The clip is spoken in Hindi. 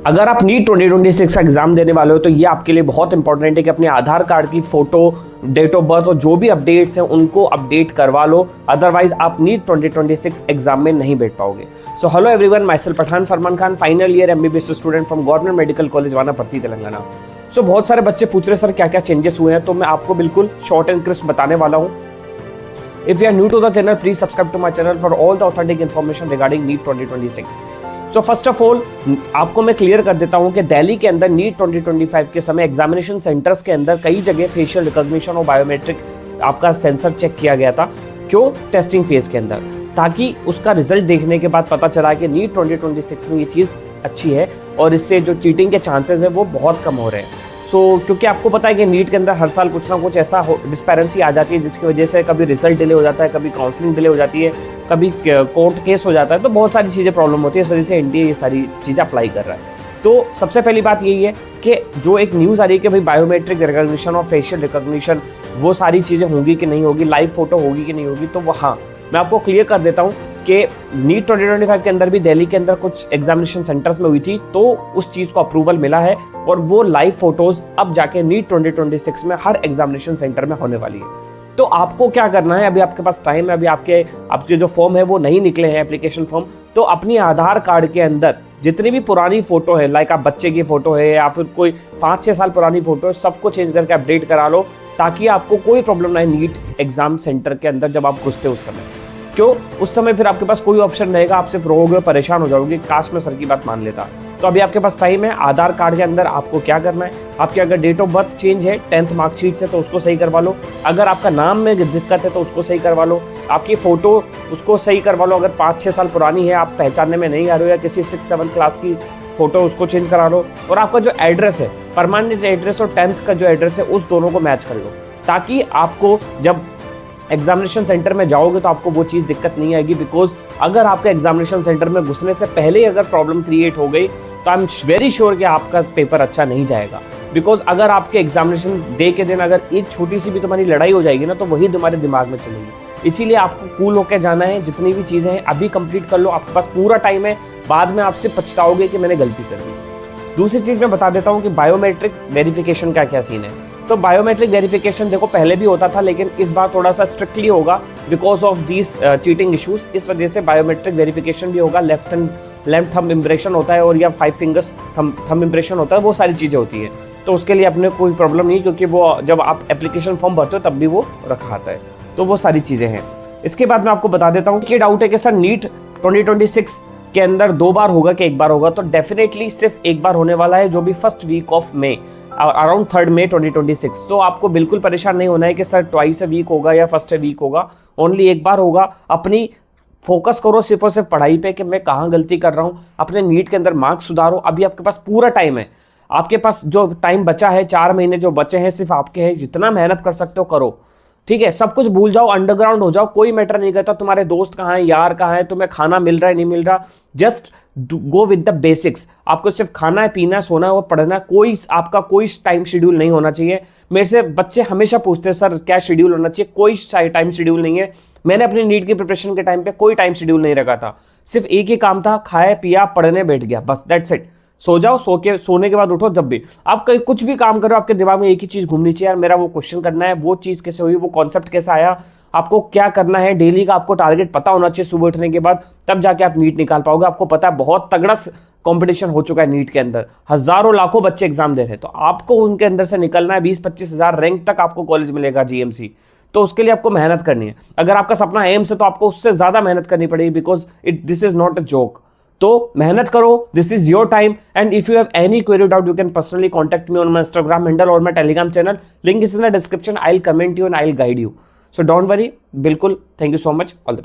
अगर आप नीट 2026 का एग्जाम देने वाले हो तो ये आपके लिए बहुत इंपॉर्टेंट है कि अपने आधार कार्ड की फोटो, डेट ऑफ बर्थ और जो भी अपडेट्स हैं उनको अपडेट करवा लो, अदरवाइज आप नीट 2026 एग्जाम में नहीं बैठ पाओगे। So hello everyone, myself Pathan Farman Khan, final year MBBS student from government medical college Wanaparthy Telangana. So बहुत सारे बच्चे पूछ रहे सर क्या क्या चेंजेस हुए हैं, तो मैं आपको बिल्कुल शॉर्ट एंड क्रिस्प बताने वाला हूँ। If you are new to the channel, please subscribe to my channel for all the authentic information regarding NEET 2026. So first of all, आपको मैं क्लियर कर देता हूँ कि दिल्ली के अंदर नीट 2025 के समय एग्जामिनेशन सेंटर्स के अंदर कई जगह फेशियल रिकॉग्निशन और बायोमेट्रिक आपका सेंसर चेक किया गया था। क्यों? टेस्टिंग फेज के अंदर, ताकि उसका रिजल्ट देखने के बाद पता चला कि नीट 2026 में ये चीज़ अच्छी है और इससे जो चीटिंग के चांसेस है वो बहुत कम हो रहे हैं। क्योंकि आपको पता है कि नीट के अंदर हर साल कुछ ना कुछ ऐसा डिस्पेरेंसी आ जाती है जिसकी वजह से कभी रिजल्ट डिले हो जाता है, कभी काउंसलिंग डिले हो जाती है, कभी कोर्ट केस हो जाता है, तो बहुत सारी चीज़ें प्रॉब्लम होती है। इस वजह से NTA ये सारी चीज़ें अप्लाई कर रहा है। तो सबसे पहली बात यही है कि जो एक न्यूज़ आ रही है कि भाई बायोमेट्रिक रिकॉग्निशन और फेशियल रिकॉग्निशन वो सारी चीज़ें होंगी कि नहीं होगी, लाइव फोटो होगी कि नहीं होगी, तो वहाँ मैं आपको क्लियर कर देता हूँ कि नीट 2025 के अंदर भी दिल्ली के अंदर कुछ एग्जामिनेशन सेंटर्स में हुई थी, तो उस चीज़ को अप्रूवल मिला है और वो लाइव फोटोज अब जाके नीट 2026 में हर एग्जामिनेशन सेंटर में होने वाली है। तो आपको क्या करना है, अभी आपके पास टाइम है, अभी आपके जो फॉर्म है वो नहीं निकले हैं एप्लीकेशन फॉर्म, तो अपनी आधार कार्ड के अंदर जितनी भी पुरानी फोटो है, लाइक आप बच्चे की फोटो है या फिर कोई 5-6 साल पुरानी फोटो है, सबको चेंज करके अपडेट करा लो, ताकि आपको कोई प्रॉब्लम ना है नीट एग्जाम सेंटर के अंदर जब आप घुसते उस समय। क्यों? उस समय फिर आपके पास कोई ऑप्शन रहेगा, आप सिर्फ रोओगे, परेशान हो जाओगे, काश मैं सर की बात मान लेता। तो अभी आपके पास टाइम है। आधार कार्ड के अंदर आपको क्या करना है, आपकी अगर डेट ऑफ बर्थ चेंज है 10th मार्कशीट से तो उसको सही करवा लो, अगर आपका नाम में दिक्कत है तो उसको सही करवा लो, आपकी फ़ोटो उसको सही करवा लो, अगर 5-6 साल पुरानी है, आप पहचानने में नहीं आ रहे हो, या किसी 6-7 क्लास की फ़ोटो उसको चेंज करा लो, और आपका जो एड्रेस है, परमानेंट एड्रेस और 10th का जो एड्रेस है, उस दोनों को मैच कर लो, ताकि आपको जब एग्जामिनेशन सेंटर में जाओगे तो आपको वो चीज़ दिक्कत नहीं आएगी। बिकॉज अगर आपके एग्जामिनेशन सेंटर में घुसने से पहले ही अगर प्रॉब्लम क्रिएट हो गई तो आई एम वेरी श्योर कि आपका पेपर अच्छा नहीं जाएगा। बिकॉज अगर आपके एग्जामिनेशन डे के दिन अगर एक छोटी सी भी तुम्हारी लड़ाई हो जाएगी ना, तो वही तुम्हारे दिमाग में चलेगी। इसीलिए आपको कूल होकर जाना है, जितनी भी चीज़ें हैं अभी कंप्लीट कर लो, आपके पास पूरा टाइम है, बाद में आपसे पछताओगे कि मैंने गलती कर दी। दूसरी चीज़ मैं बता देता हूँ कि बायोमेट्रिक वेरिफिकेशन का क्या सीन है। तो बायोमेट्रिक वेरिफिकेशन देखो पहले भी होता था, लेकिन इस बार थोड़ा सा स्ट्रिक्टली होगा because of these cheating issues. इस वजह से बायोमेट्रिक वेरिफिकेशन भी होगा, लेफ्ट थंब इम्प्रेशन होता है और या 5 फिंगर्स थंब इम्प्रेशन होता है, वो सारी चीज़ें होती है। तो उसके लिए अपने कोई प्रॉब्लम नहीं, क्योंकि वो जब आप एप्लीकेशन फॉर्म भरते हो तब भी वो रखा आता है। तो वो सारी चीज़ें हैं। इसके बाद मैं आपको बता देता हूँ कि डाउट है कि सर नीट 2026 के अंदर 2 बार होगा कि 1 बार होगा, तो डेफिनेटली सिर्फ 1 बार होने वाला है, जो भी first week of May, around 3rd May 2026। तो आपको बिल्कुल परेशान नहीं होना है कि सर ट्वाइस अ वीक होगा या फर्स्ट अ वीक होगा, ओनली 1 बार होगा। अपनी फोकस करो सिर्फ और सिर्फ पढ़ाई पे कि मैं कहाँ गलती कर रहा हूँ, अपने नीट के अंदर मार्क्स सुधारो। अभी आपके पास पूरा टाइम है, आपके पास जो टाइम बचा है 4 महीने जो बचे हैं सिर्फ आपके हैं, जितना मेहनत कर सकते हो करो, ठीक है। सब कुछ भूल जाओ, अंडरग्राउंड हो जाओ, कोई मैटर नहीं करता तुम्हारे दोस्त कहाँ हैं, यार कहाँ हैं, तुम्हें खाना मिल रहा है नहीं मिल रहा, just go with the basics. आपको सिर्फ खाना है, पीना है, सोना है और पढ़ना है। आपका कोई टाइम शेड्यूल नहीं होना चाहिए। मेरे से बच्चे हमेशा पूछते हैं सर क्या शेड्यूल होना चाहिए, कोई टाइम शेड्यूल नहीं है। मैंने अपनी नीट की प्रिपरेशन के टाइम पे कोई टाइम शेड्यूल नहीं रखा था, सिर्फ एक ही काम था, खाया पिया पढ़ने बैठ गया, बस दैट्स इट। सो जाओ, सोने के बाद उठो, जब भी आप कुछ भी काम करो आपके दिमाग में एक ही चीज़ घूमनी चाहिए, यार मेरा वो क्वेश्चन करना है, वो चीज़ कैसे हुई, वो कॉन्सेप्ट कैसे आया, आपको क्या करना है, डेली का आपको टारगेट पता होना चाहिए सुबह उठने के बाद, तब जाके आप नीट निकाल पाओगे। आपको पता है बहुत तगड़ा कंपटीशन हो चुका है नीट के अंदर, हजारों लाखों बच्चे एग्जाम दे रहे हैं, तो आपको उनके अंदर से निकलना है। 20-25 हज़ार रैंक तक आपको कॉलेज मिलेगा GMC, तो उसके लिए आपको मेहनत करनी है। अगर आपका सपना एम्स है तो आपको उससे ज़्यादा मेहनत करनी पड़ेगी, because this is not a joke. तो मेहनत करो, this is your time, and if you have any query doubt you can personally contact me on my Instagram handle और my Telegram channel, link is in the description. I will comment you and I will guide you, so don't worry, बिल्कुल। Thank you so much, all the